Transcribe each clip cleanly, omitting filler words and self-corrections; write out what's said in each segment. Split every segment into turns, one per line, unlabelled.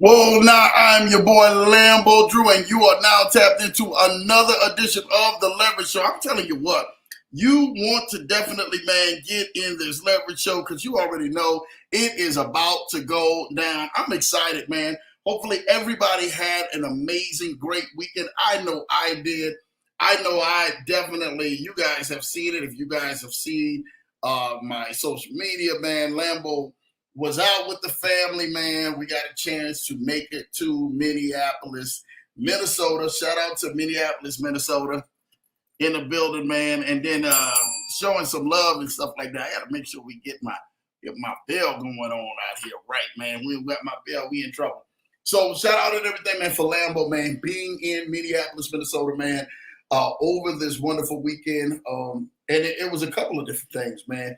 Well, now I'm your boy Lambo Drew, and you are now tapped into another edition of the Leverage Show. I'm telling you what, you want to definitely, man, get in this Leverage Show because you already know it is about to go down. I'm excited, man. Hopefully, everybody had an amazing, great weekend. I know I did. I know I definitely, you guys have seen it. If you guys have seen my social media, man, Lambo was out with the family, man. We got a chance to make it to Minneapolis, Minnesota. Shout out to Minneapolis, Minnesota in the building, man. And then showing some love and stuff like that. I got to make sure we get my bell going on out here, right, man. We got my bell, we in trouble. So shout out and everything, man, for Lambo, man, being in Minneapolis, Minnesota, man, over this wonderful weekend. And it was a couple of different things, man.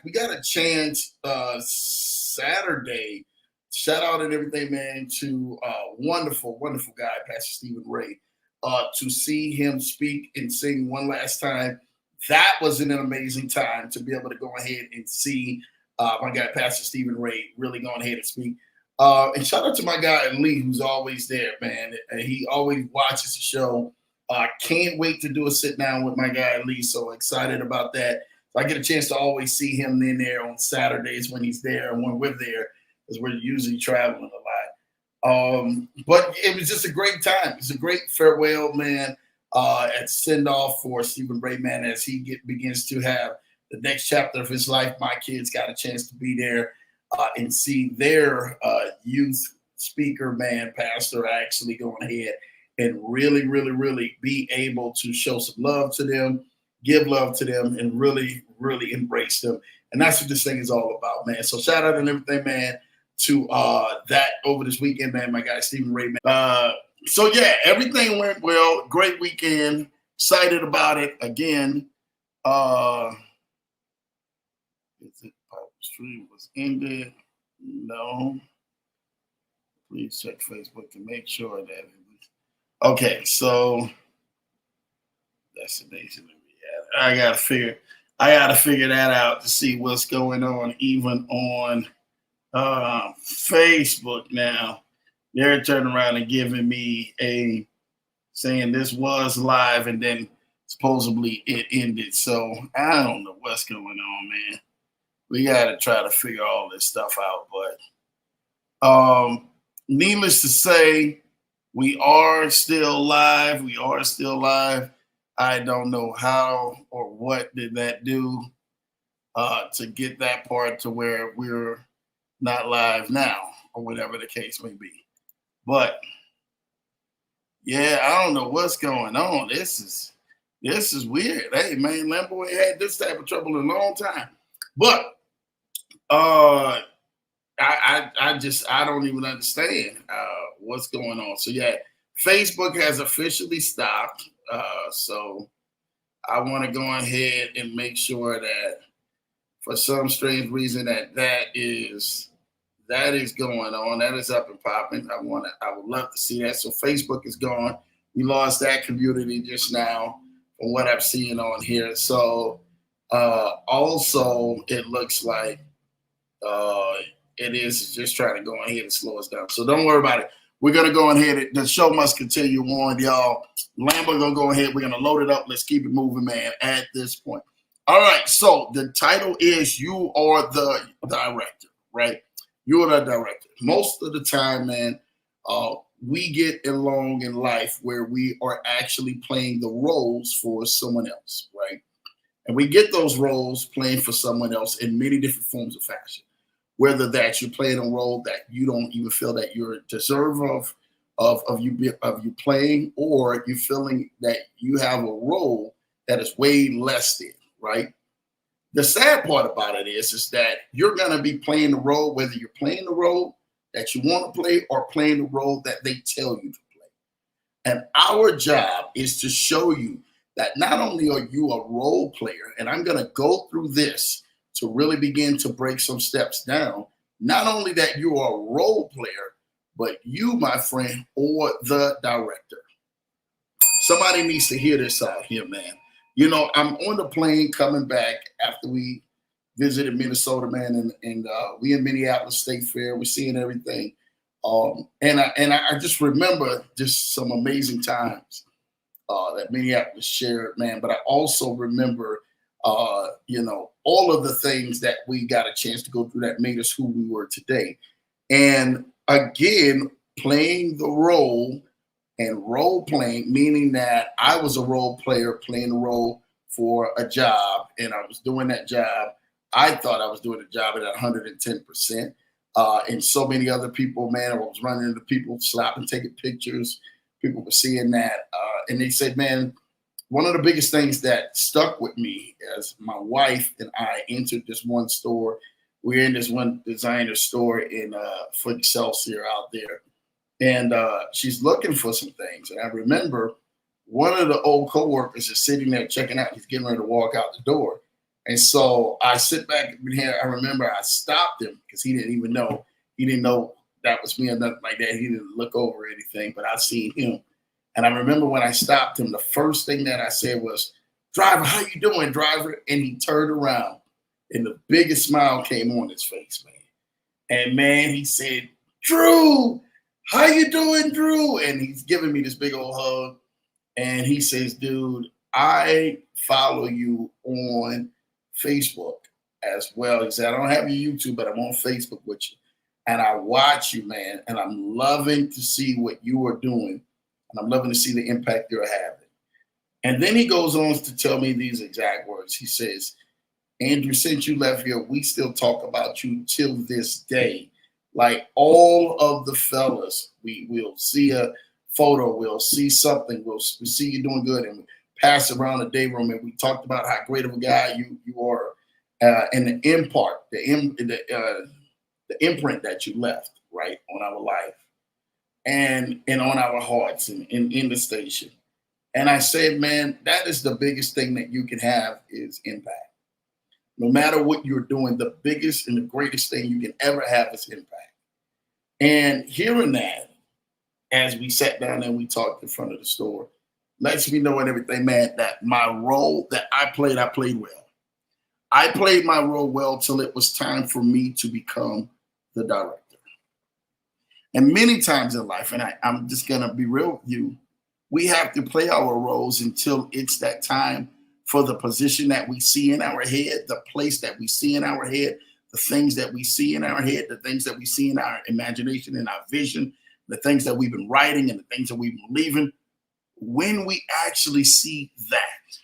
We got a chance Saturday. Shout out and everything, man, to wonderful, wonderful guy, Pastor Stephen Ray. To see him speak and sing one last time, that was an amazing time to be able to go ahead and see my guy, Pastor Stephen Ray, really going ahead and speak. And shout out to my guy Lee, who's always there, man. He always watches the show. Can't wait to do a sit down with my guy Lee. So excited about that. I get a chance to always see him in there on Saturdays when he's there and when we're there, because we're usually traveling a lot. But it was just a great time. It's a great farewell, man, at send-off for Stephen Ray, man, as he begins to have the next chapter of his life. My kids got a chance to be there and see their youth speaker, man, pastor, actually going ahead and really, really, really be able to show some love to them, give love to them, and really, really embrace them. And that's what this thing is all about, man. So shout out and everything, man, to that over this weekend, man. My guy, Stephen Ray, man. So, yeah, everything went well. Great weekend. Excited about it. Again, stream was ended. No. Please check Facebook to make sure that it was. Okay, so destination. I gotta figure that out to see what's going on, even on Facebook now. They're turning around and giving me saying this was live and then supposedly it ended. So I don't know what's going on, man. We gotta try to figure all this stuff out. But needless to say, we are still live. We are still live. I don't know how or what did that do to get that part to where we're not live now, or whatever the case may be. But yeah, I don't know what's going on. This is weird. Hey, man, Lambo ain't had this type of trouble in a long time. But I don't even understand what's going on. So yeah, Facebook has officially stopped. So I want to go ahead and make sure that for some strange reason that is going on. That is up and popping. I would love to see that. So Facebook is gone. We lost that community just now from what I'm seeing on here. So also it looks like it is just trying to go ahead and slow us down. So don't worry about it. We're going to go ahead. The show must continue on, y'all. Lambo going to go ahead. We're going to load it up. Let's keep it moving, man, at this point. All right. So the title is You Are the Director, right? You are the director. Most of the time, man, we get along in life where we are actually playing the roles for someone else, right? And we get those roles playing for someone else in many different forms of fashion. Whether that you're playing a role that you don't even feel that you're deserve of you playing, or you feeling that you have a role that is way less than, right? The sad part about it is that you're gonna be playing the role, whether you're playing the role that you want to play or playing the role that they tell you to play. And our job is to show you that not only are you a role player, and I'm gonna go through this to really begin to break some steps down. Not only that you are a role player, but you, my friend, or the director. Somebody needs to hear this out here, man. You know, I'm on the plane coming back after we visited Minnesota, man, and we in Minneapolis State Fair. We're seeing everything. And I just remember just some amazing times that Minneapolis shared, man. But I also remember, all of the things that we got a chance to go through that made us who we were today. And again, playing the role and role playing, meaning that I was a role player playing a role for a job, and I was doing that job. I thought I was doing the job at 110%. And so many other people, man, I was running into people, stopping, taking pictures. People were seeing that. And they said, man, one of the biggest things that stuck with me as my wife and I entered this one store. We're in this one designer store in Foot Excelsior out there. And she's looking for some things. And I remember one of the old coworkers is sitting there checking out. He's getting ready to walk out the door. And so I sit back in here. I remember I stopped him because he didn't even know. He didn't know that was me or nothing like that. He didn't look over anything, but I seen him. And I remember when I stopped him, the first thing that I said was, "Driver, how you doing, driver?" And he turned around and the biggest smile came on his face, man. And man, he said, "Drew, how you doing, Drew?" And he's giving me this big old hug. And he says, "Dude, I follow you on Facebook as well." He said, "I don't have your YouTube, but I'm on Facebook with you. And I watch you, man. And I'm loving to see what you are doing. And I'm loving to see the impact you're having." And then he goes on to tell me these exact words. He says, "Andrew, since you left here, we still talk about you till this day. Like all of the fellas, we'll see a photo, we'll see something, we'll see you doing good, and we pass around the day room, and we talked about how great of a guy you are, and the imprint that you left, right, on our life and on our hearts and in the station." And I said, man, that is the biggest thing that you can have is impact. No matter what you're doing, the biggest and the greatest thing you can ever have is impact. And hearing that, as we sat down and we talked in front of the store, lets me know and everything, man, that my role that I played well. I played my role well till it was time for me to become the director. And many times in life, and I'm just going to be real with you, we have to play our roles until it's that time for the position that we see in our head, the place that we see in our head, the things that we see in our head, the things that we see in our imagination and our vision, the things that we've been writing and the things that we've been believing. When we actually see that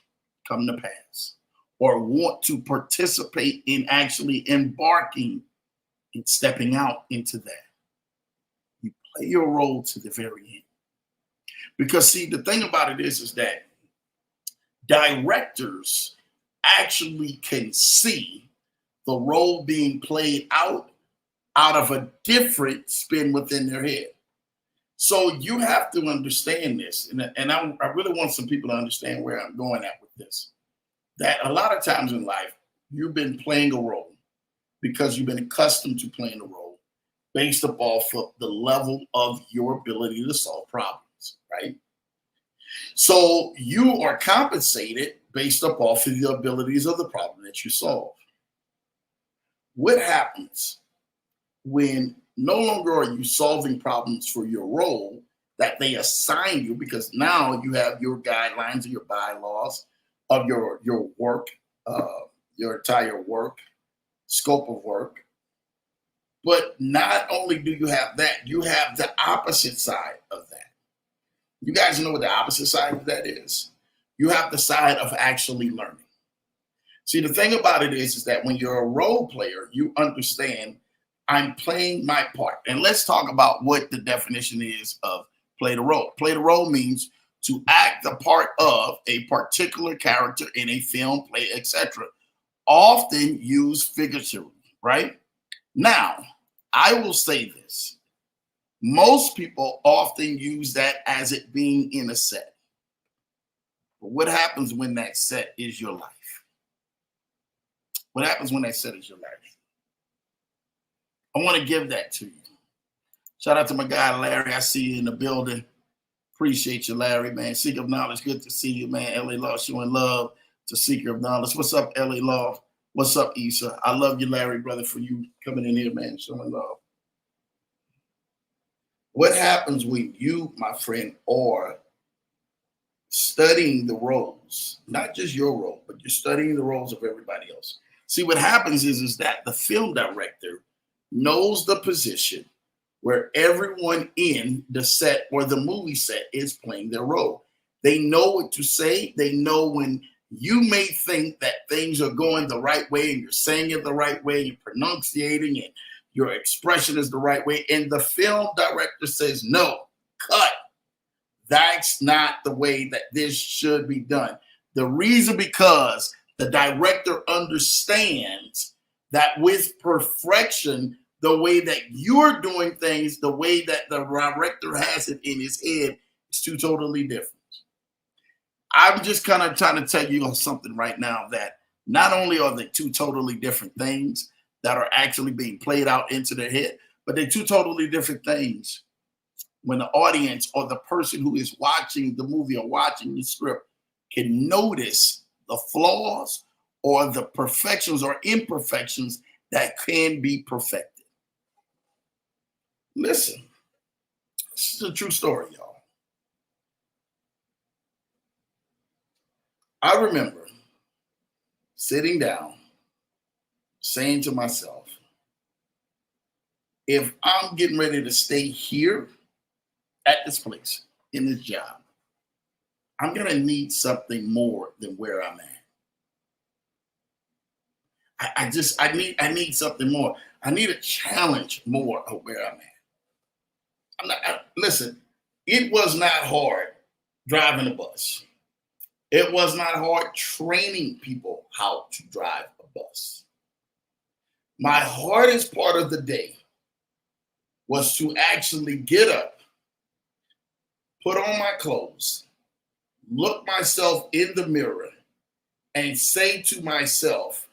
come to pass or want to participate in actually embarking and stepping out into that, you play your role to the very end. Because see, the thing about it is that directors actually can see the role being played out of a different spin within their head. So you have to understand this. And I really want some people to understand where I'm going at with this. That a lot of times in life, you've been playing a role because you've been accustomed to playing a role based upon the level of your ability to solve problems, right? So you are compensated based upon the abilities of the problem that you solve. What happens when no longer are you solving problems for your role that they assign you, because now you have your guidelines or your bylaws of your work, your entire work, scope of work. But not only do you have that, you have the opposite side of that. You guys know what the opposite side of that is? You have the side of actually learning. See, the thing about it is that when you're a role player, you understand I'm playing my part. And let's talk about what the definition is of play the role. Play the role means to act the part of a particular character in a film, play, etc. Often used figuratively, right? Now, I will say this. Most people often use that as it being in a set. But what happens when that set is your life? What happens when that set is your life? I want to give that to you. Shout out to my guy, Larry. I see you in the building. Appreciate you, Larry, man. Seeker of knowledge. Good to see you, man. LA Law showing love to Seeker of knowledge. What's up, LA Law? What's up, Issa? I love you, Larry, brother, for you coming in here, man, showing love. What happens when you, my friend, are studying the roles, not just your role, but you're studying the roles of everybody else? See, what happens is that the film director knows the position where everyone in the set or the movie set is playing their role. They know what to say. They know when you may think that things are going the right way and you're saying it the right way, you're pronunciating it, your expression is the right way. And the film director says, no, cut. That's not the way that this should be done. The reason because the director understands that with perfection, the way that you're doing things, the way that the director has it in his head is two totally different. I'm just kind of trying to tell you something right now that not only are they two totally different things that are actually being played out into their head, but they're two totally different things when the audience or the person who is watching the movie or watching the script can notice the flaws or the perfections or imperfections that can be perfected. Listen, this is a true story, y'all. I remember sitting down, saying to myself, if I'm getting ready to stay here at this place, in this job, I'm going to need something more than where I'm at. I need something more. I need a challenge more of where I'm at. Listen, it was not hard driving a bus. It was not hard training people how to drive a bus. My hardest part of the day was to actually get up, put on my clothes, look myself in the mirror, and say to myself,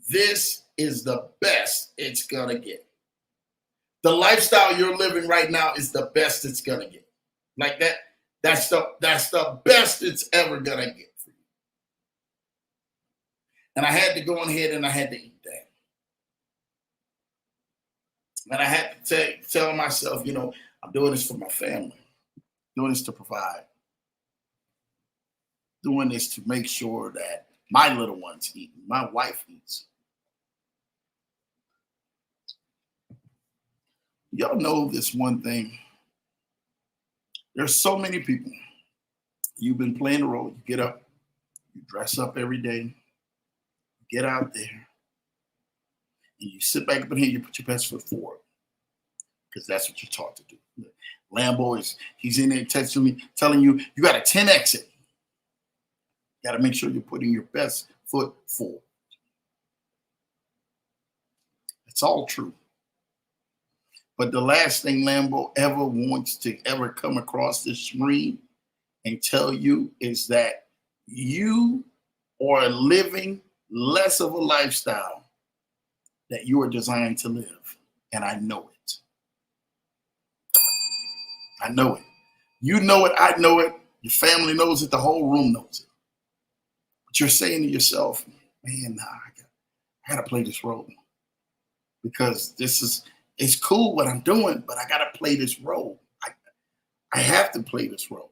this is the best it's gonna get. The lifestyle you're living right now is the best it's gonna get. Like that. That's the best it's ever gonna get for you. And I had to go ahead and I had to eat that. And I had to tell myself, I'm doing this for my family, doing this to provide, doing this to make sure that my little ones eat, my wife eats. Y'all know this one thing. There's so many people. You've been playing the role. You get up, you dress up every day, get out there, and you sit back up in here, you put your best foot forward. Because that's what you're taught to do. Lambo he's in there telling you, you got a 10 exit. You got to make sure you're putting your best foot forward. It's all true. But the last thing Lambo ever wants to ever come across this screen and tell you is that you are living less of a lifestyle that you are designed to live. And I know it. I know it. You know it. I know it. Your family knows it. The whole room knows it. But you're saying to yourself, man, nah, I got to play this role because it's cool what I'm doing, but I got to play this role. I have to play this role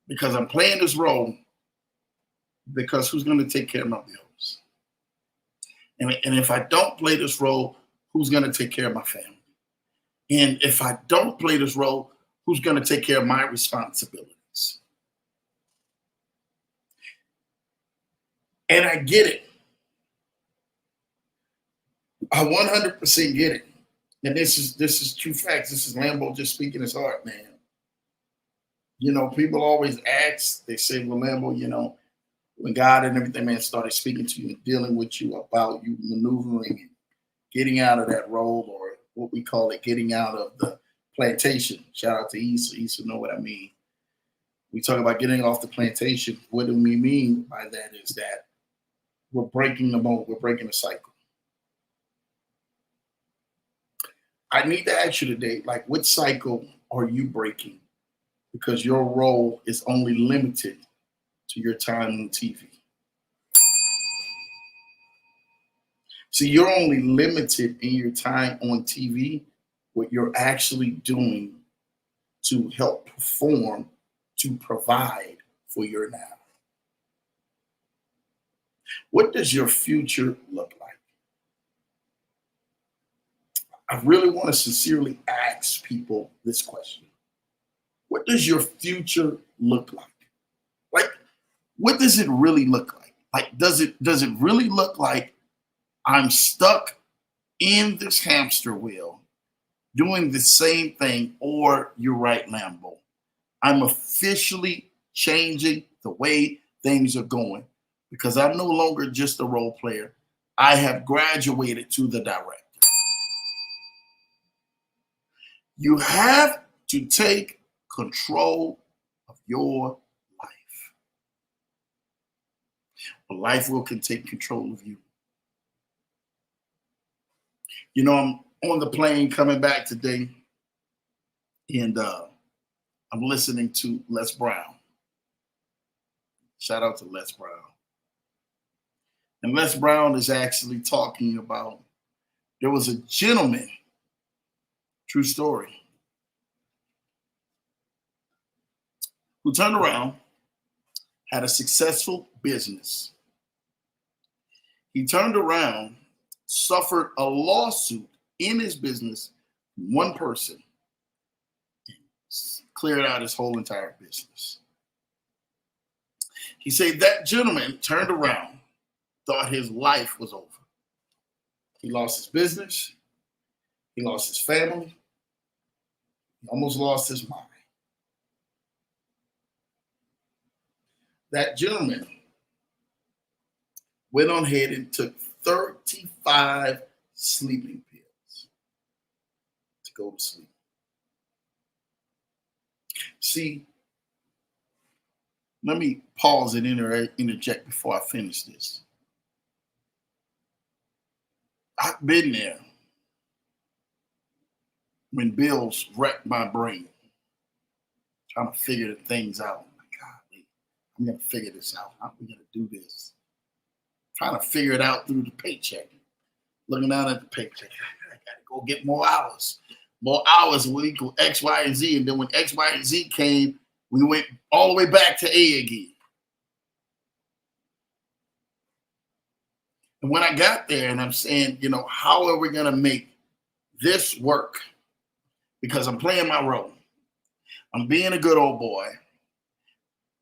because I'm playing this role because who's going to take care of my bills? And if I don't play this role, who's going to take care of my family? And if I don't play this role, who's going to take care of my responsibilities? And I get it. I 100% get it. And this is true facts. This is Lambo just speaking his heart, man. People always ask, they say, well, Lambo, when God and everything, man, started speaking to you and dealing with you about you maneuvering and getting out of that role, or what we call it, getting out of the plantation. Shout out to Issa. Issa know what I mean. We talk about getting off the plantation. What do we mean by that is that we're breaking the mold. We're breaking the cycle. I need to ask you today, like, what cycle are you breaking? Because your role is only limited to your time on TV. See, you're only limited in your time on TV what you're actually doing to help perform, to provide for your now. What does your future look like? I really want to sincerely ask people this question. What does your future look like? Like, what does it really look like? Like, does it really look like I'm stuck in this hamster wheel doing the same thing? Or you're right, Lambo, I'm officially changing the way things are going because I'm no longer just a role player. I have graduated to the director. You have to take control of your life. But life will can take control of you. You know, I'm on the plane coming back today, and I'm listening to Les Brown. Shout out to Les Brown. And Les Brown is actually talking about there was a gentleman, true story, who turned around, had a successful business. He turned around, suffered a lawsuit in his business, one person, cleared out his whole entire business. He said that gentleman turned around, thought his life was over. He lost his business. He lost his family. He almost lost his mind. That gentleman went on ahead and took 35 sleeping pills to go to sleep. See, let me pause and interject before I finish this. I've been there when bills wrecked my brain, trying to figure things out. My God, I'm going to figure this out. How are we going to do this? Trying to figure it out through the paycheck. Looking down at the paycheck. I got to go get more hours. More hours will equal X, Y, and Z. And then when X, Y, and Z came, we went all the way back to A again. And when I got there and I'm saying, you know, how are we going to make this work? Because I'm playing my role. I'm being a good old boy.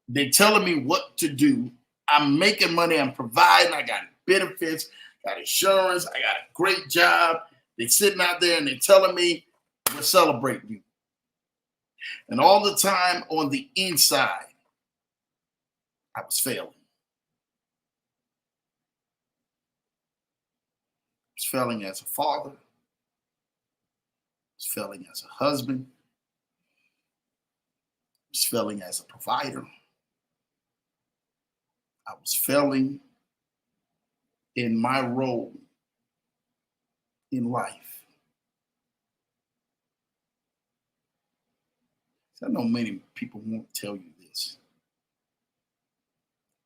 They're telling me what to do. I'm making money. I'm providing. I got benefits, got insurance. I got a great job. They're sitting out there and they're telling me we're celebrating you. And all the time on the inside, I was failing. I was failing as a father. I was failing as a husband. I was failing as a provider. I was failing in my role in life. I know many people won't tell you this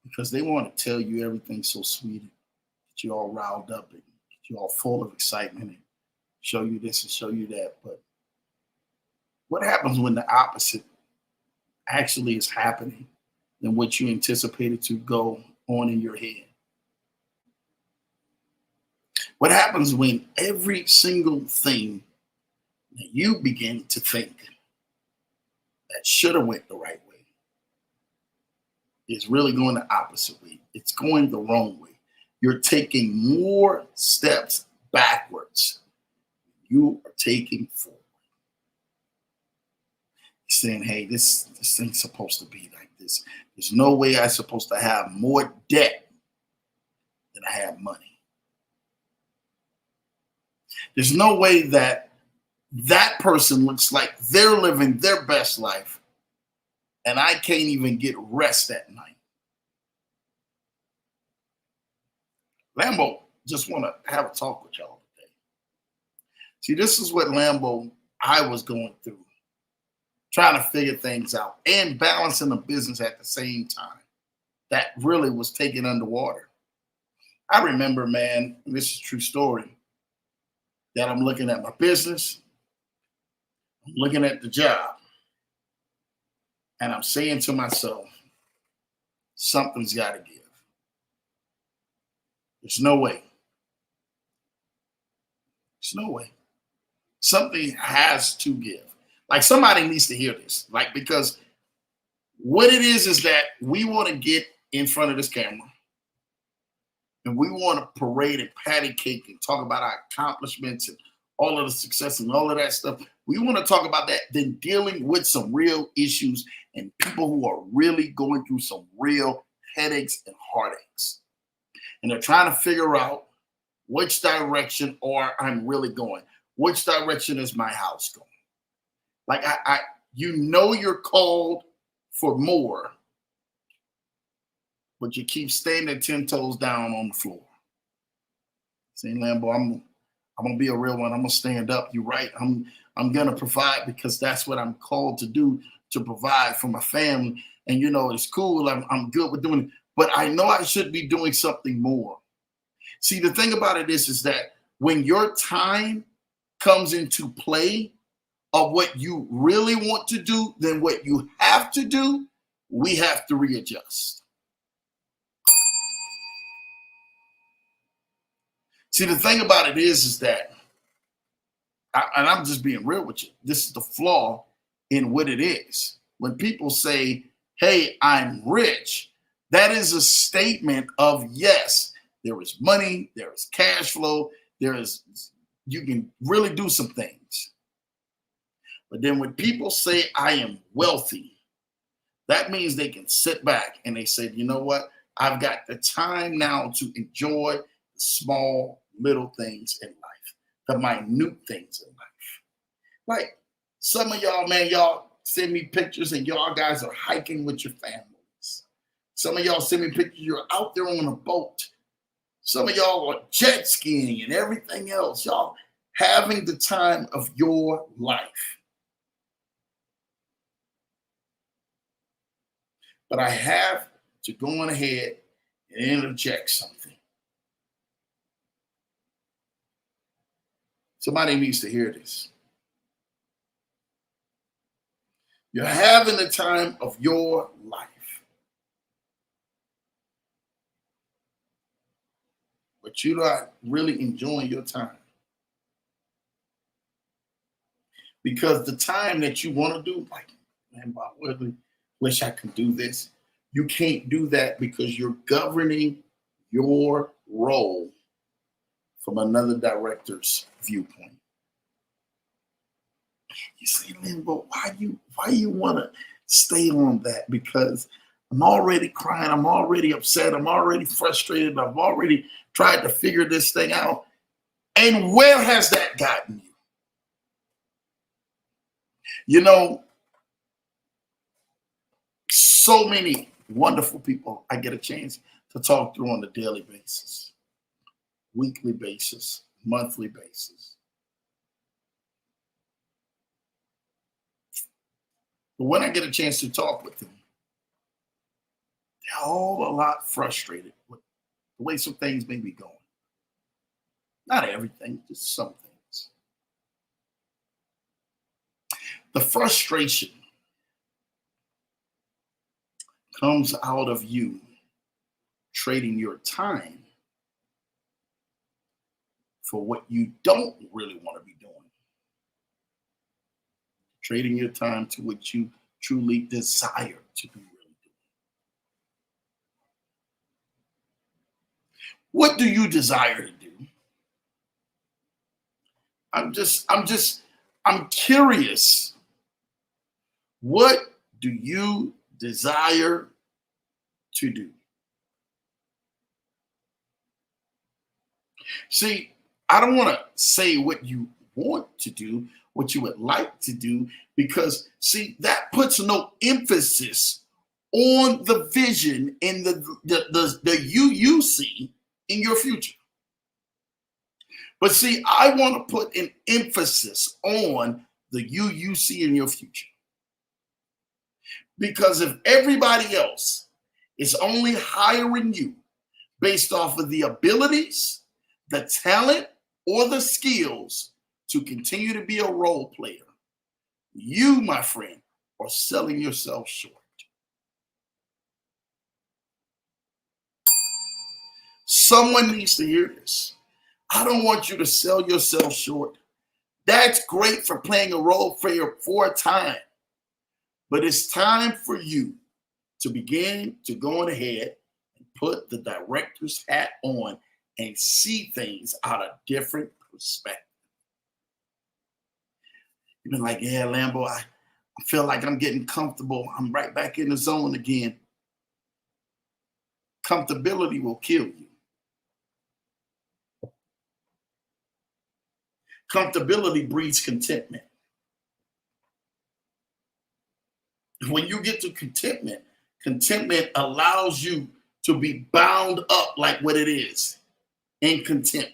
because they want to tell you everything so sweet, that you're all riled up and you're all full of excitement and show you this and show you that. But what happens when the opposite actually is happening than what you anticipated to go on in your head? What happens when every single thing that you begin to think that should have went the right way is really going the opposite way? It's going the wrong way. You're taking more steps backwards. You are taking forward. You're saying, hey, this thing's supposed to be like this. There's no way I'm supposed to have more debt than I have money. There's no way that that person looks like they're living their best life and I can't even get rest at night. Lambo just want to have a talk with y'all today. See, this is what Lambo I was going through, trying to figure things out and balancing the business at the same time. That really was taken underwater. I remember, man, this is a true story, that I'm looking at my business. I'm looking at the job and I'm saying to myself, something's got to give. There's no way. There's no way. Something has to give. Like somebody needs to hear this. Like, because what it is that we want to get in front of this camera and we want to parade and patty cake and talk about our accomplishments and all of the success and all of that stuff. We want to talk about that, then dealing with some real issues and people who are really going through some real headaches and heartaches. And they're trying to figure out which direction I'm really going. Which direction is my house going? Like you're called for more, but you keep standing 10 toes down on the floor. Saying, Lambo, I'm gonna be a real one. I'm gonna stand up. You're right. I'm gonna provide because that's what I'm called to do, to provide for my family. And it's cool. I'm good with doing it, but I know I should be doing something more. See, the thing about it is that when your time comes into play of what you really want to do than what you have to do, we have to readjust. See, the thing about it is that, and I'm just being real with you, this is the flaw in what it is. When people say, hey, I'm rich, that is a statement of, yes, there is money, there is cash flow, you can really do some things. But then when people say I am wealthy, that means they can sit back and they say, you know what? I've got the time now to enjoy the small little things in life, the minute things in life. Like some of y'all, man, y'all send me pictures and y'all guys are hiking with your families. Some of y'all send me pictures, you're out there on a boat. Some of y'all are jet skiing and everything else. Y'all having the time of your life. But I have to go on ahead and interject something. Somebody needs to hear this. You're having the time of your life. But you're not really enjoying your time. Because the time that you want to do, like, man, I really wish I could do this. You can't do that because you're governing your role from another director's viewpoint. You say, Limbo, why you want to stay on that? Because I'm already crying. I'm already upset. I'm already frustrated. I've already tried to figure this thing out. And where has that gotten you? So many wonderful people I get a chance to talk through on a daily basis, weekly basis, monthly basis. But when I get a chance to talk with them, they're all a lot frustrated with the way some things may be going. Not everything, just some things. The frustration comes out of you trading your time for what you don't really want to be doing. Trading your time to what you truly desire to be really doing. What do you desire to do? I'm curious. What do you desire to do? See, I don't want to say what you want to do, what you would like to do, because see, that puts no emphasis on the vision and the you see in your future. But see, I want to put an emphasis on the you see in your future. Because if everybody else is only hiring you based off of the abilities, the talent, or the skills to continue to be a role player, You, my friend, are selling yourself short. Someone needs to hear this. I don't want you to sell yourself short. That's great for playing a role for a time, but it's time for you to begin to go on ahead and put the director's hat on and see things out of different perspective. You've been like, yeah, Lambo, I feel like I'm getting comfortable. I'm right back in the zone again. Comfortability will kill you. Comfortability breeds contentment. When you get to contentment, contentment allows you to be bound up like what it is in content.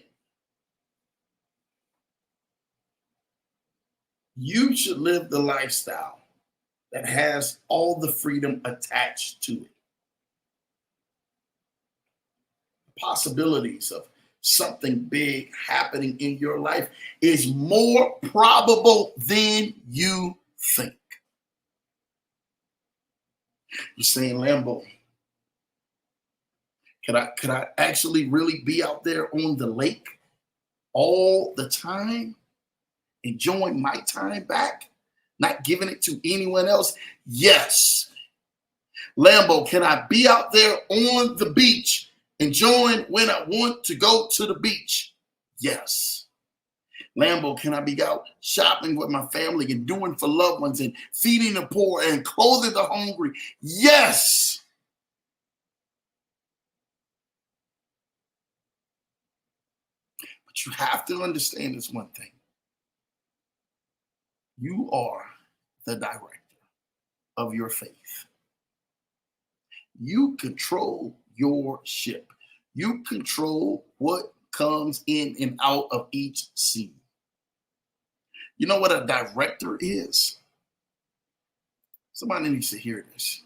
You should live the lifestyle that has all the freedom attached to it. Possibilities of something big happening in your life is more probable than you think. You're saying, Lambo, could I actually really be out there on the lake all the time, enjoying my time back, not giving it to anyone else? Yes. Lambo, can I be out there on the beach, enjoying when I want to go to the beach? Yes. Lambo, can I be out shopping with my family and doing for loved ones and feeding the poor and clothing the hungry? Yes. But you have to understand this one thing. You are the director of your faith. You control your ship. You control what comes in and out of each scene. You know what a director is? Somebody needs to hear this.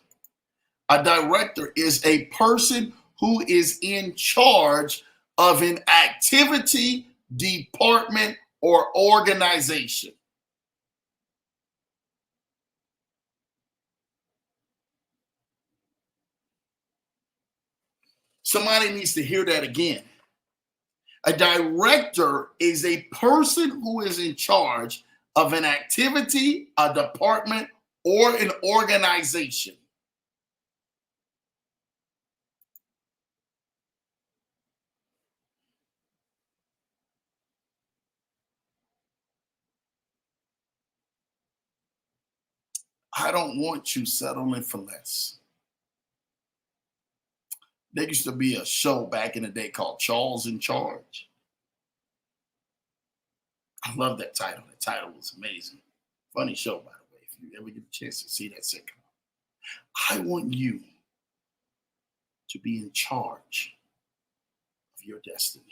A director is a person who is in charge of an activity, department, or organization. Somebody needs to hear that again. A director is a person who is in charge of an activity, a department, or an organization. I don't want you settling for less. There used to be a show back in the day called Charles in Charge. I love that title. The title was amazing. Funny show, by the way, if you ever get a chance to see that sitcom. I want you to be in charge of your destiny,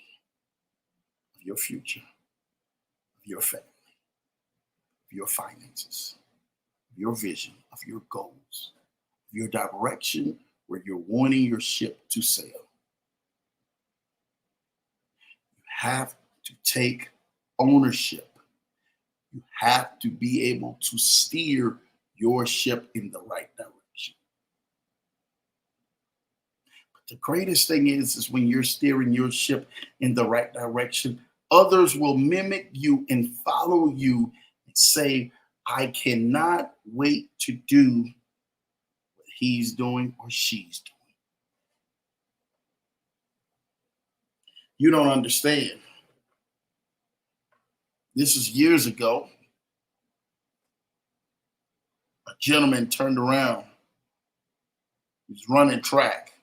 of your future, of your family, of your finances, of your vision, of your goals, of your direction where you're wanting your ship to sail. You have to take ownership. You have to be able to steer your ship in the right direction. But the greatest thing is when you're steering your ship in the right direction, others will mimic you and follow you and say, I cannot wait to do what he's doing or she's doing. You don't understand. This is years ago. A gentleman turned around. He was running track.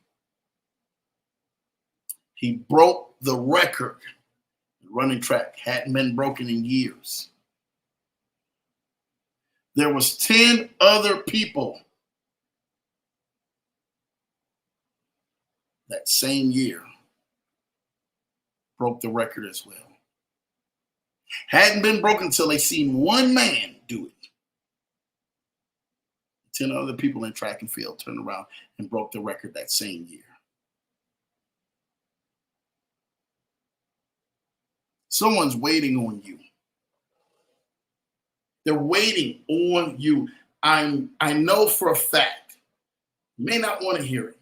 He broke the record. Running track hadn't been broken in years. There was 10 other people that same year broke the record as well. Hadn't been broken until they seen one man do it. 10 other people in track and field turned around and broke the record that same year. Someone's waiting on you. They're waiting on you. I know for a fact, you may not want to hear it.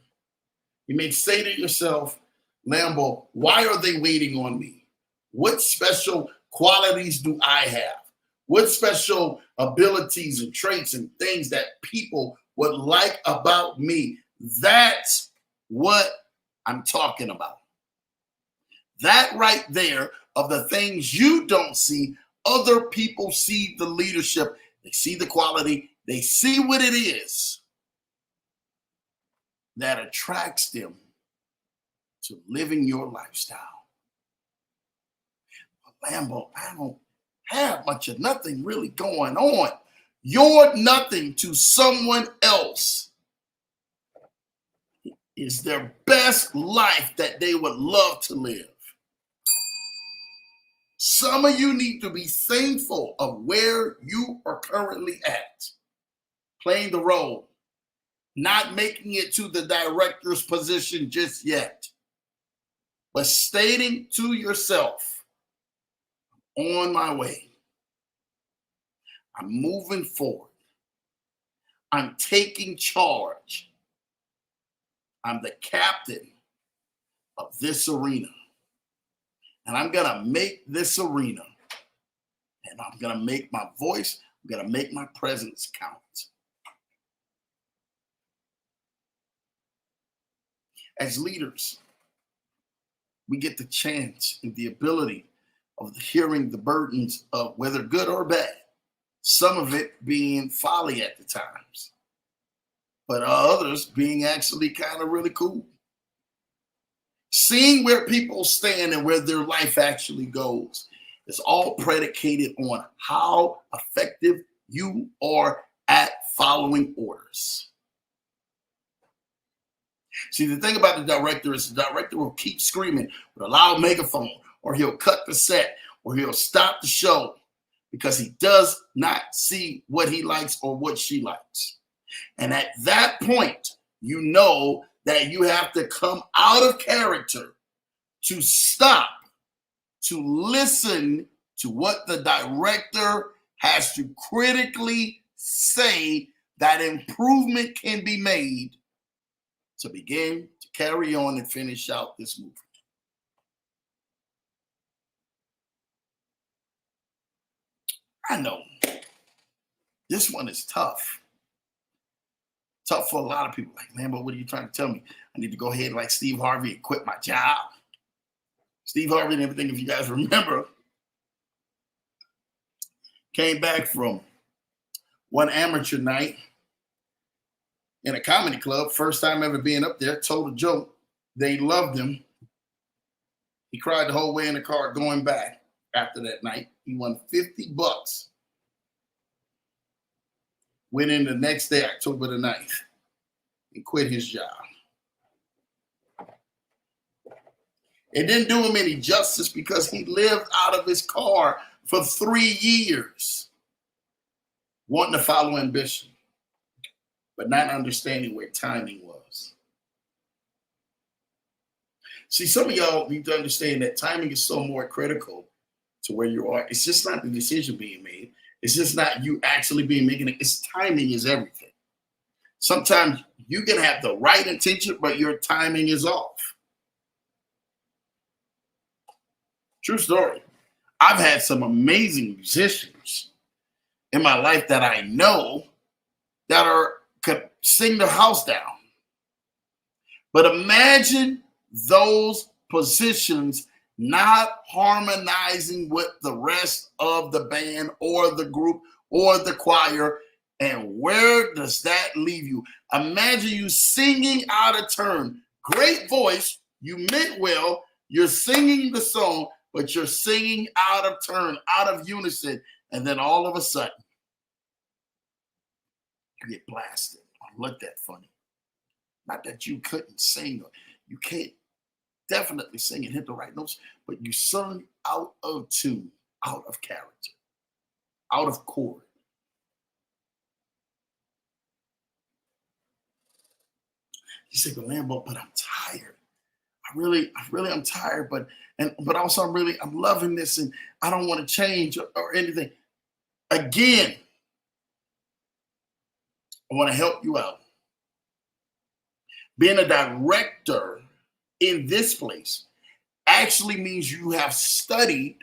You may say to yourself, Lambo, why are they waiting on me? What special qualities do I have? What special abilities and traits and things that people would like about me? That's what I'm talking about. That right there, of the things you don't see, other people see the leadership, they see the quality, they see what it is that attracts them to living your lifestyle. But Lambo, I don't have much of nothing really going on. Your nothing to someone else is their best life that they would love to live. Some of you need to be thankful of where you are currently at, playing the role, not making it to the director's position just yet, but stating to yourself, on my way. I'm moving forward. I'm taking charge. I'm the captain of this arena. And I'm going to make this arena, and I'm going to make my voice, I'm going to make my presence count. As leaders, we get the chance and the ability of hearing the burdens of whether good or bad, some of it being folly at the times, but others being actually kind of really cool. Seeing where people stand and where their life actually goes is all predicated on how effective you are at following orders. See, the thing about the director is the director will keep screaming with a loud megaphone, or he'll cut the set, or he'll stop the show because he does not see what he likes or what she likes. And at that point, you know that you have to come out of character to stop, to listen to what the director has to critically say that improvement can be made to begin to carry on and finish out this movie. I know this one is tough. Tough for a lot of people. Like, man, but what are you trying to tell me? I need to go ahead like Steve Harvey and quit my job. Steve Harvey and everything, if you guys remember, came back from one amateur night in a comedy club, first time ever being up there, told a joke. They loved him. He cried the whole way in the car going back after that night. He won $50. Went in the next day, October the 9th, and quit his job. It didn't do him any justice because he lived out of his car for 3 years, wanting to follow ambition, but not understanding where timing was. See, some of y'all need to understand that timing is so more critical to where you are. It's just not the decision being made. It's just not you actually being making it. It's timing is everything. Sometimes you can have the right intention, but your timing is off. True story. I've had some amazing musicians in my life that I know that could sing the house down. But imagine those positions not harmonizing with the rest of the band or the group or the choir. And where does that leave you? Imagine you singing out of turn. Great voice. You meant well. You're singing the song, but you're singing out of turn, out of unison. And then all of a sudden, you get blasted. Look that funny. Not that you couldn't sing. You can't definitely sing and hit the right notes, but you sung out of tune, out of character, out of chord. You say, but Lambo, but I'm tired. I'm tired, but also I'm loving this and I don't want to change or anything. Again, I want to help you out. Being a director in this place actually means you have studied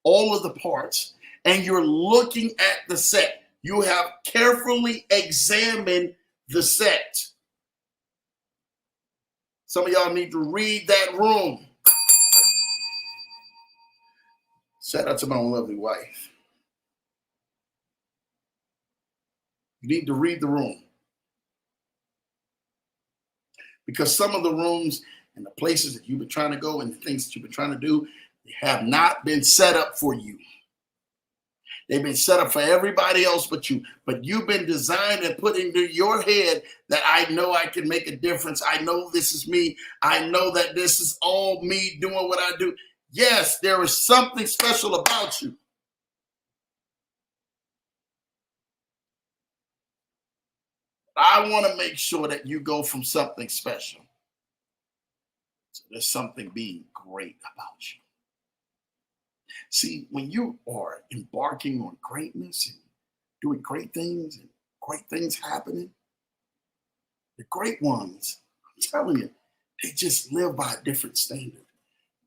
all of the parts and you're looking at the set. You have carefully examined the set. Some of y'all need to read that room. Shout out to my lovely wife. You need to read the room. Because some of the rooms and the places that you've been trying to go and the things that you've been trying to do, they have not been set up for you. They've been set up for everybody else but you. But you've been designed and put into your head that I know I can make a difference. I know this is me. I know that this is all me doing what I do. Yes, there is something special about you. I want to make sure that you go from something special to there's something being great about you. See, when you are embarking on greatness and doing great things and great things happening, the great ones, I'm telling you, they just live by a different standard.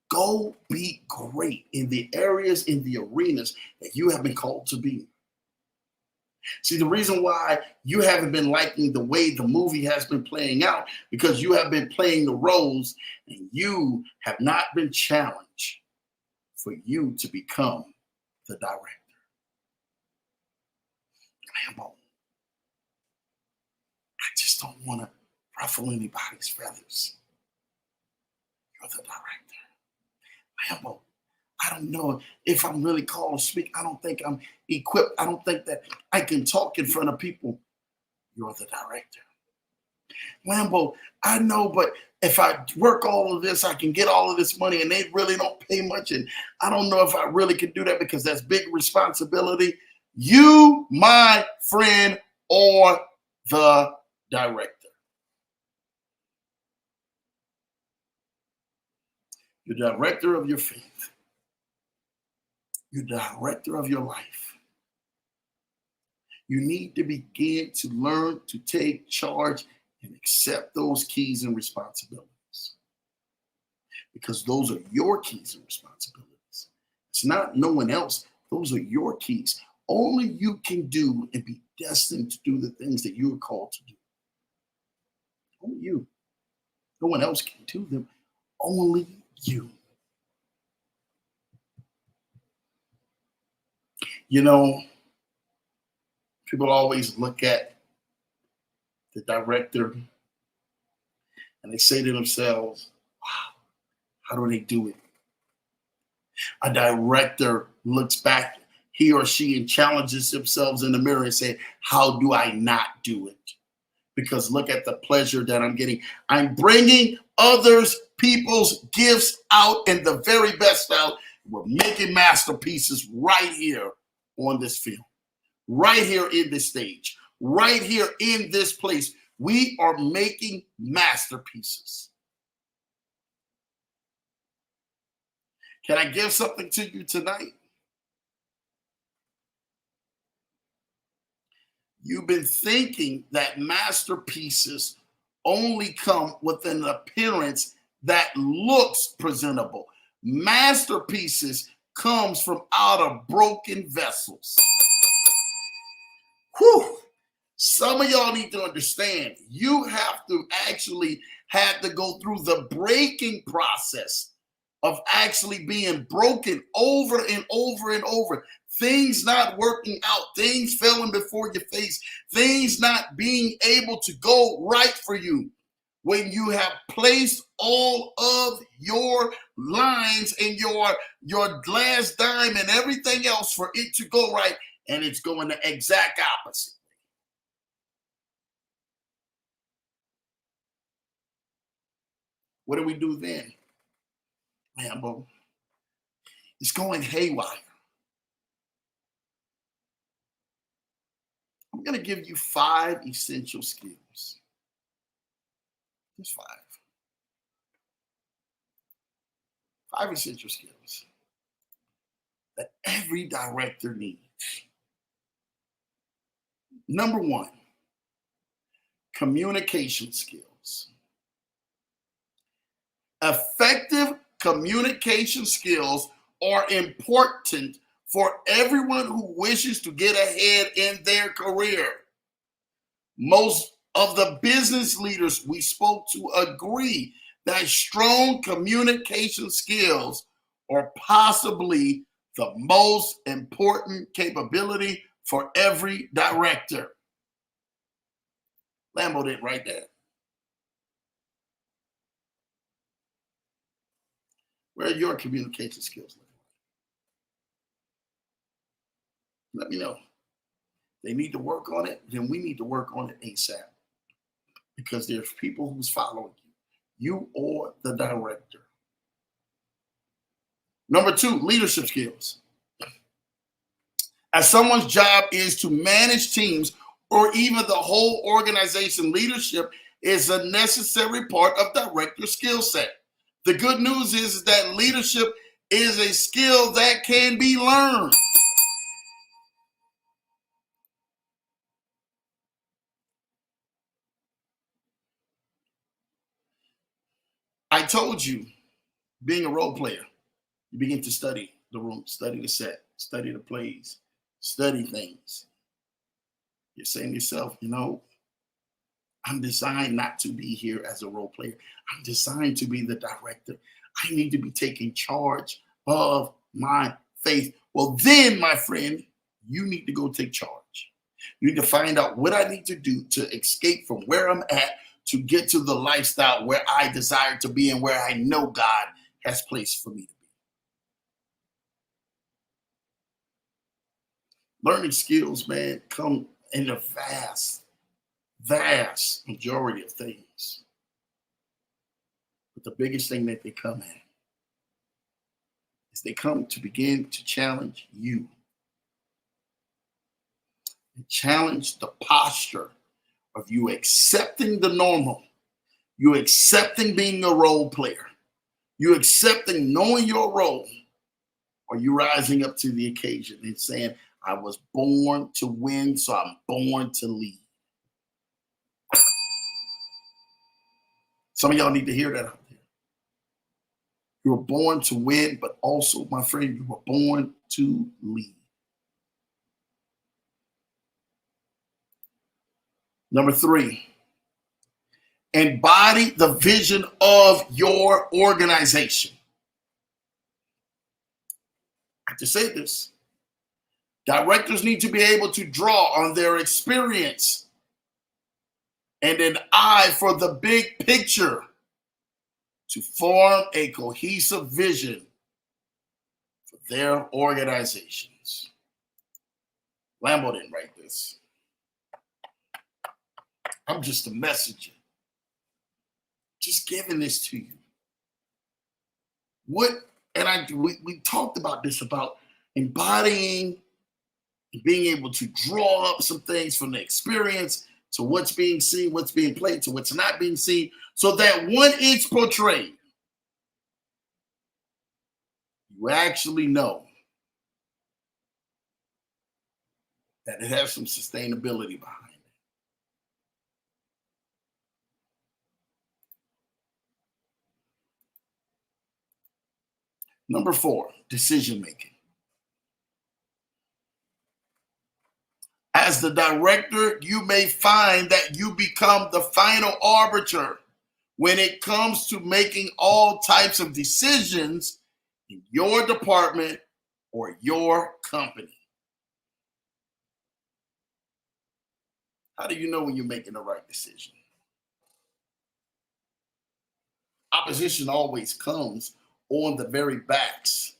Go be great in the areas, in the arenas that you have been called to be. See, the reason why you haven't been liking the way the movie has been playing out, because you have been playing the roles and you have not been challenged for you to become the director. Lambo, I just don't want to ruffle anybody's feathers. You're the director. Lambo, I don't know if I'm really called to speak. I don't think I'm equipped. I don't think that I can talk in front of people. You're the director. Lambo, I know, but if I work all of this, I can get all of this money and they really don't pay much. And I don't know if I really can do that because that's big responsibility. You, my friend, are the director. You're the director of your faith. You're the director of your life. You need to begin to learn to take charge and accept those keys and responsibilities. Because those are your keys and responsibilities. It's not no one else. Those are your keys. Only you can do and be destined to do the things that you are called to do. Only you. No one else can do them. Only you. You know, people always look at the director and they say to themselves, wow, how do they do it? A director looks back, he or she, and challenges themselves in the mirror and say, how do I not do it? Because look at the pleasure that I'm getting. I'm bringing others, people's gifts out and the very best out. We're making masterpieces right here on this film, right here in this stage, right here in this place. We are making masterpieces. Can I give something to you tonight? You've been thinking that masterpieces only come with an appearance that looks presentable. Masterpieces comes from out of broken vessels. Whew. Some of y'all need to understand, you have to actually have to go through the breaking process of actually being broken over and over and over. Things not working out, things falling before your face, things not being able to go right for you. When you have placed all of your lines and your last dime and everything else for it to go right, and it's going the exact opposite. What do we do then? Lambo, it's going haywire. I'm going to give you 5 essential skills. Just 5. 5 essential skills that every director needs. Number one, communication skills. Effective communication skills are important for everyone who wishes to get ahead in their career. Most of the business leaders we spoke to agree that strong communication skills are possibly the most important capability for every director. Lambo didn't write that. Where are your communication skills? Let me know. They need to work on it, then we need to work on it ASAP. Because there's people who's following you or the director. Number two, leadership skills. As someone's job is to manage teams or even the whole organization, leadership is a necessary part of director skill set. The good news is that leadership is a skill that can be learned. I told you, being a role player, you begin to study the room, study the set, study the plays, study things. You're saying to yourself, I'm designed not to be here as a role player. I'm designed to be the director. I need to be taking charge of my faith. Well, then, my friend, you need to go take charge. You need to find out what I need to do to escape from where I'm at to get to the lifestyle where I desire to be and where I know God has placed for me to be. Learning skills, man, come in a vast majority of things. But the biggest thing that they come at is they come to begin to challenge you. And challenge the posture of you accepting the normal, you accepting being a role player, you accepting knowing your role, or you rising up to the occasion and saying, I was born to win, so I'm born to lead. Some of y'all need to hear that out there. You were born to win, but also, my friend, you were born to lead. Number three, embody the vision of your organization. I have to say this. Directors need to be able to draw on their experience and an eye for the big picture to form a cohesive vision for their organizations. Lambo didn't write this. I'm just a messenger. Just giving this to you. We talked about this, about embodying and being able to draw up some things from the experience to what's being seen, what's being played, to what's not being seen, so that when it's portrayed, you actually know that it has some sustainability behind it. Number four, decision making. As the director, you may find that you become the final arbiter when it comes to making all types of decisions in your department or your company. How do you know when you're making the right decision? Opposition always comes on the very backs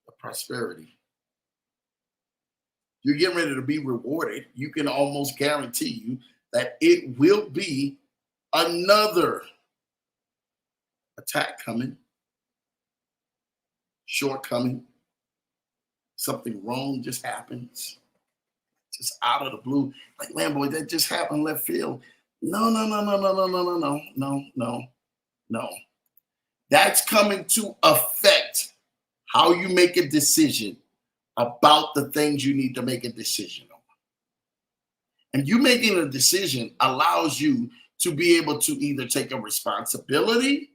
of prosperity. You're getting ready to be rewarded. You can almost guarantee you that it will be another attack coming, shortcoming, something wrong just happens, just out of the blue. Like, Lamboy, that just happened left field. No. That's coming to affect how you make a decision about the things you need to make a decision on. And you making a decision allows you to be able to either take a responsibility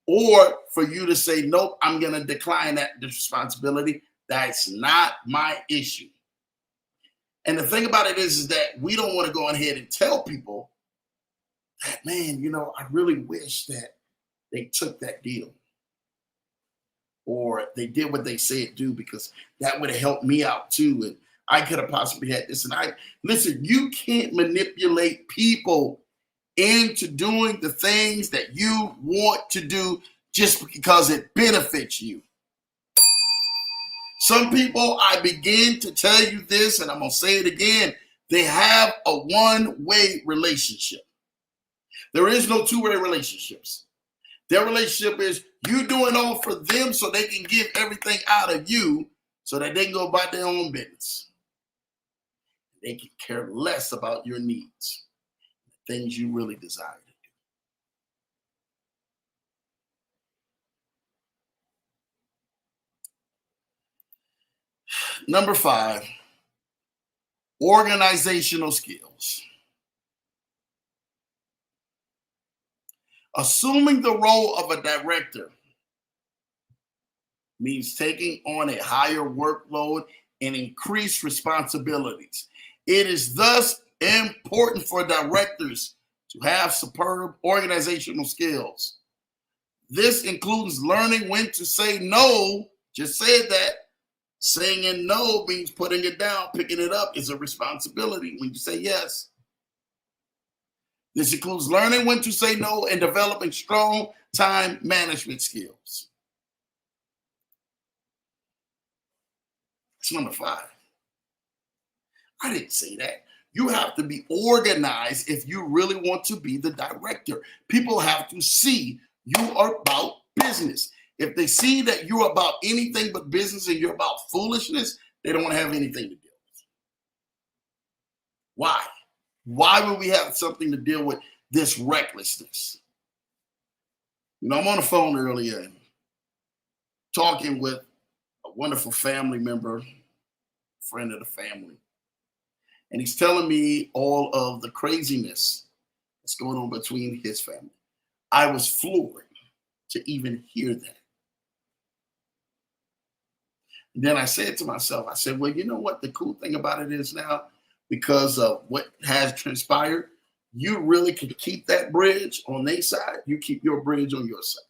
or for you to say, nope, I'm going to decline that responsibility. That's not my issue. And the thing about it is that we don't want to go ahead and tell people that, man, I really wish that they took that deal or they did what they said do, because that would have helped me out too. And I could have possibly had this. And listen, you can't manipulate people into doing the things that you want to do just because it benefits you. Some people, I begin to tell you this, and I'm going to say it again, they have a one-way relationship. There is no two-way relationships. Their relationship is you doing all for them so they can give everything out of you so that they can go about their own business. They can care less about your needs, things you really desire to do. Number 5, organizational skills. Assuming the role of a director means taking on a higher workload and increased responsibilities. It is thus important for directors to have superb organizational skills. This includes learning when to say no. Just said that. Saying no means putting it down. Picking it up is a responsibility when you say yes. This includes learning when to say no and developing strong time management skills. That's number 5. I didn't say that. You have to be organized if you really want to be the director. People have to see you are about business. If they see that you're about anything but business and you're about foolishness, they don't want to have anything to do with. Why? Why would we have something to deal with this recklessness? I'm on the phone earlier talking with a wonderful family member, friend of the family. And he's telling me all of the craziness that's going on between his family. I was floored to even hear that. And then I said to myself, I said, well, you know what? The cool thing about it is now, because of what has transpired, you really can keep that bridge on their side. You keep your bridge on your side.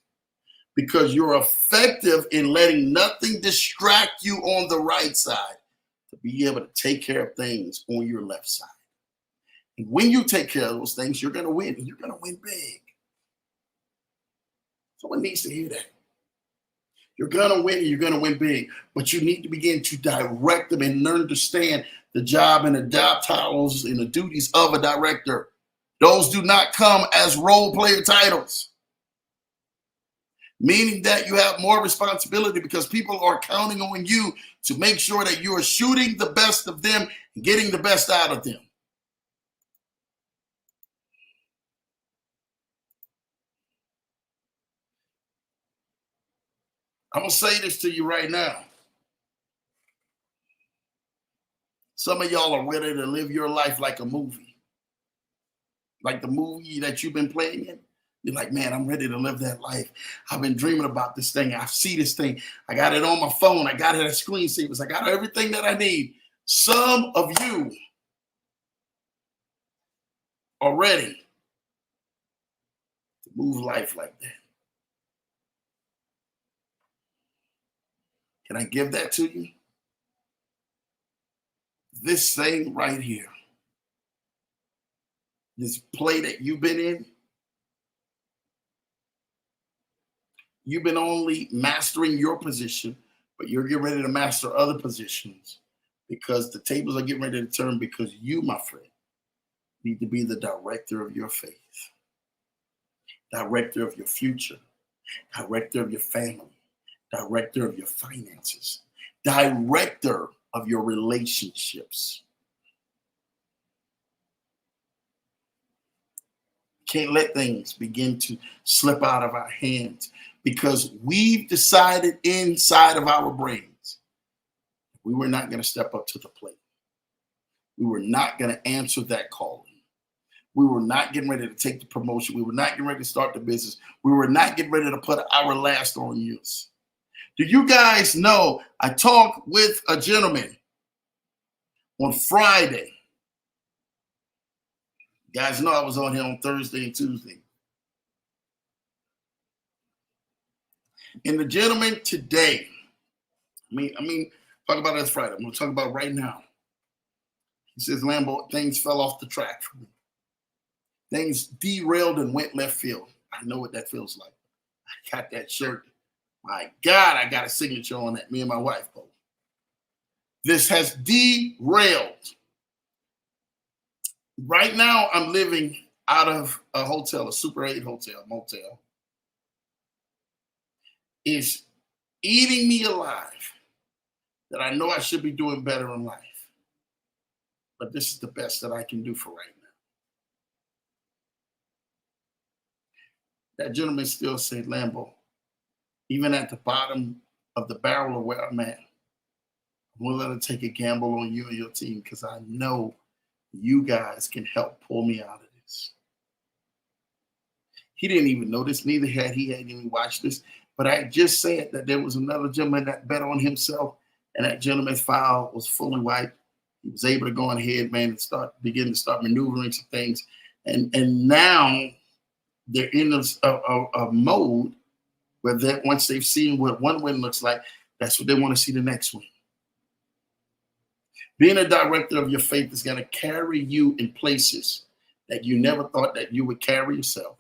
Because you're effective in letting nothing distract you on the right side to be able to take care of things on your left side. And when you take care of those things, you're going to win. And you're going to win big. Someone needs to hear that. You're going to win and you're going to win big. But you need to begin to direct them and understand the job and the job titles and the duties of a director. Those do not come as role player titles. Meaning that you have more responsibility because people are counting on you to make sure that you are shooting the best of them and getting the best out of them. I'm going to say this to you right now. Some of y'all are ready to live your life like a movie. Like the movie that you've been playing in. You're like, man, I'm ready to live that life. I've been dreaming about this thing. I see this thing. I got it on my phone. I got it at screensavers. I got everything that I need. Some of you are ready to move life like that. Can I give that to you? This thing right here, this play that you've been in, you've been only mastering your position, but you're getting ready to master other positions because the tables are getting ready to turn because you, my friend, need to be the director of your faith, director of your future, director of your family, director of your finances, director of your relationships. Can't let things begin to slip out of our hands because we've decided inside of our brains we were not going to step up to the plate. We were not going to answer that calling. We were not getting ready to take the promotion. We were not getting ready to start the business. We were not getting ready to put our last on use. Do you guys know I talked with a gentleman on Friday? You guys know I was on here on Thursday and Tuesday. And the gentleman today, I mean, talk about this Friday. I'm going to talk about it right now. He says, Lambo, things fell off the track for me. Things derailed and went left field. I know what that feels like. I got that shirt. My God, I got a signature on that. Me and my wife both. This has derailed. Right now, I'm living out of a hotel, a Super 8 hotel, motel. It's eating me alive that I know I should be doing better in life. But this is the best that I can do for right now. That gentleman still said, Lambo, even at the bottom of the barrel of where I'm at, I'm willing to take a gamble on you and your team because I know you guys can help pull me out of this. He didn't even know this, neither had he hadn't even watched this. But I just said that there was another gentleman that bet on himself, and that gentleman's file was fully wiped. He was able to go ahead, man, and begin to start maneuvering some things. And now they're in a mode where that once they've seen what one win looks like, that's what they want to see the next win. Being a director of your faith is going to carry you in places that you never thought that you would carry yourself.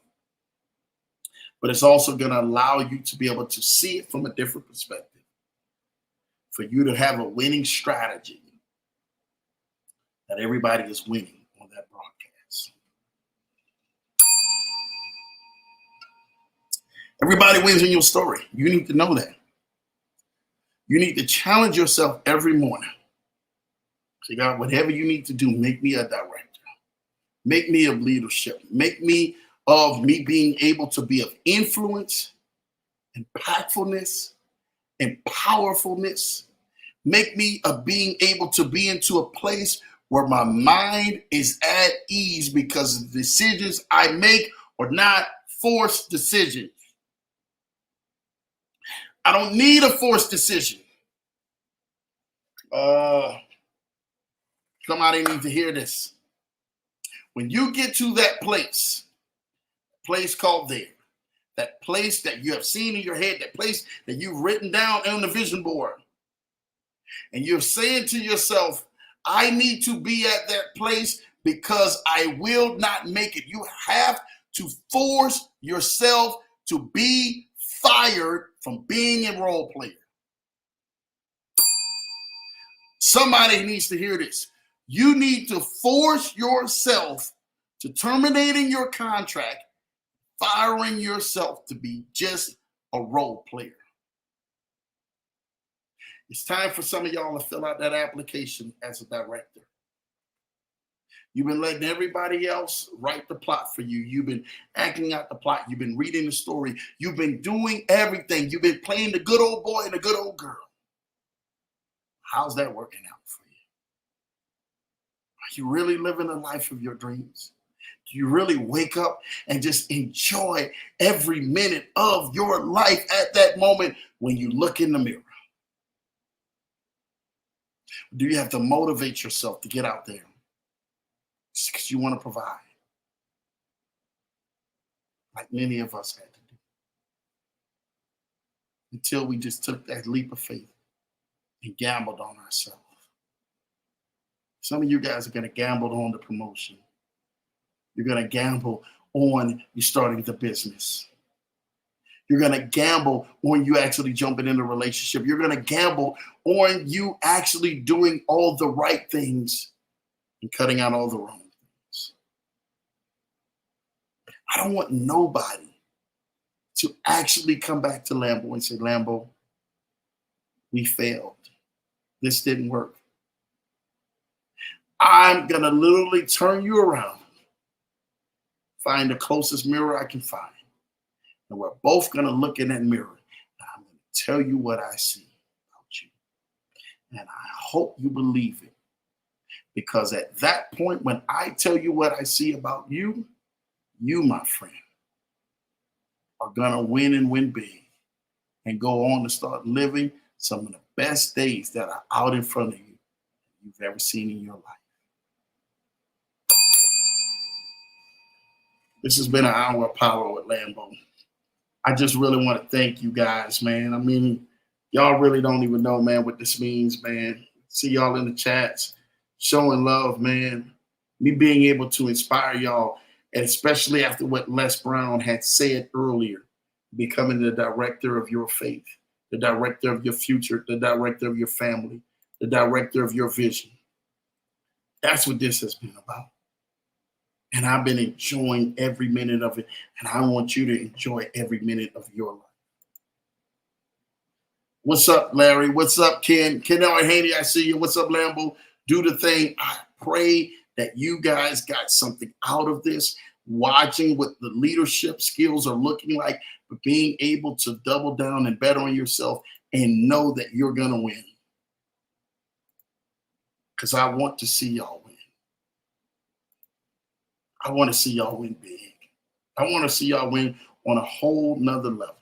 But it's also going to allow you to be able to see it from a different perspective. For you to have a winning strategy that everybody is winning on that broadcast. Everybody wins in your story. You need to know that. You need to challenge yourself every morning. Say, God, whatever you need to do, make me a director. Make me of leadership. Make me of me being able to be of influence, impactfulness, and powerfulness. Make me of being able to be into a place where my mind is at ease because the decisions I make are not forced decisions. I don't need a forced decision. Somebody needs to hear this. When you get to that place called there, that place that you have seen in your head, that place that you've written down on the vision board, and you're saying to yourself, I need to be at that place because I will not make it. You have to force yourself to be fired from being a role player. Somebody needs to hear this. You need to force yourself to terminating your contract, firing yourself to be just a role player. It's time for some of y'all to fill out that application as a director. You've been letting everybody else write the plot for you. You've been acting out the plot. You've been reading the story. You've been doing everything. You've been playing the good old boy and the good old girl. How's that working out for you? Are you really living the life of your dreams? Do you really wake up and just enjoy every minute of your life at that moment when you look in the mirror? Do you have to motivate yourself to get out there? Because you want to provide. Like many of us had to do. Until we just took that leap of faith and gambled on ourselves. Some of you guys are going to gamble on the promotion. You're going to gamble on you starting the business. You're going to gamble on you actually jumping in a relationship. You're going to gamble on you actually doing all the right things and cutting out all the wrong things. I don't want nobody to actually come back to Lambo and say, Lambo, we failed. This didn't work. I'm going to literally turn you around, find the closest mirror I can find. And we're both going to look in that mirror. And I'm going to tell you what I see about you. And I hope you believe it. Because at that point, when I tell you what I see about you, you, my friend, are going to win and win big and go on to start living some of the best days that are out in front of you you've ever seen in your life. This has been an hour of power with Lambo. I just really want to thank you guys, man. I mean, y'all really don't even know, man, what this means, man. See y'all in the chats, showing love, man. Me being able to inspire y'all, and especially after what Les Brown had said earlier, becoming the director of your faith, the director of your future, the director of your family, the director of your vision. That's what this has been about. And I've been enjoying every minute of it. And I want you to enjoy every minute of your life. What's up, Larry? What's up, Ken? Ken Haney, I see you. What's up, Lambo? Do the thing. I pray that you guys got something out of this, watching what the leadership skills are looking like, but being able to double down and bet on yourself and know that you're going to win. Because I want to see y'all win. I want to see y'all win big. I want to see y'all win on a whole nother level.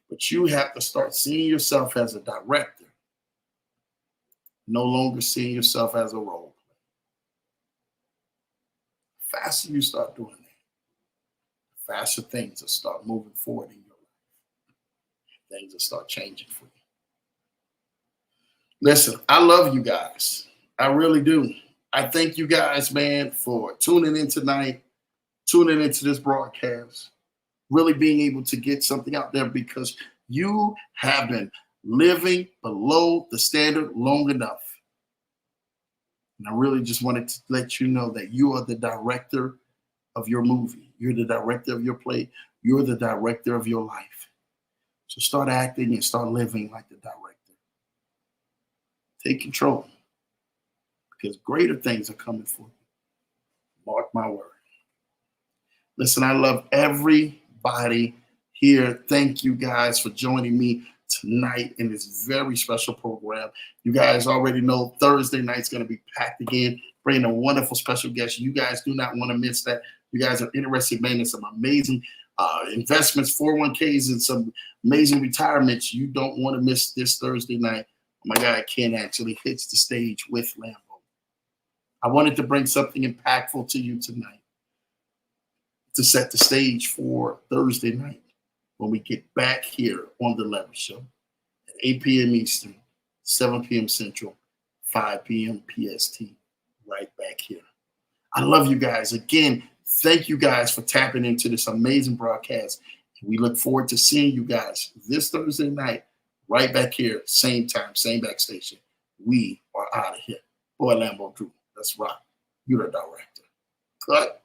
But you have to start seeing yourself as a director, no longer seeing yourself as a role player. The faster you start doing that, the faster things will start moving forward in your life. Things will start changing for you. Listen, I love you guys. I really do. I thank you guys, man, for tuning in tonight, tuning into this broadcast, really being able to get something out there because you have been living below the standard long enough. And I really just wanted to let you know that you are the director of your movie. You're the director of your play. You're the director of your life. So start acting and start living like the director. Take control. Because greater things are coming for you. Mark my word. Listen, I love everybody here. Thank you guys for joining me tonight in this very special program. You guys already know Thursday night's going to be packed again, bringing a wonderful special guest. You guys do not want to miss that. You guys are interested in some amazing investments, 401ks, and some amazing retirements. You don't want to miss this Thursday night. My guy Ken actually hits the stage with Lambo. I wanted to bring something impactful to you tonight to set the stage for Thursday night when we get back here on The Lever Show at 8 p.m. Eastern, 7 p.m. Central, 5 p.m. PST, right back here. I love you guys. Again, thank you guys for tapping into this amazing broadcast. We look forward to seeing you guys this Thursday night, right back here, same time, same back station. We are out of here. Boy, Lambo Drew. That's right. You're the director. Cut.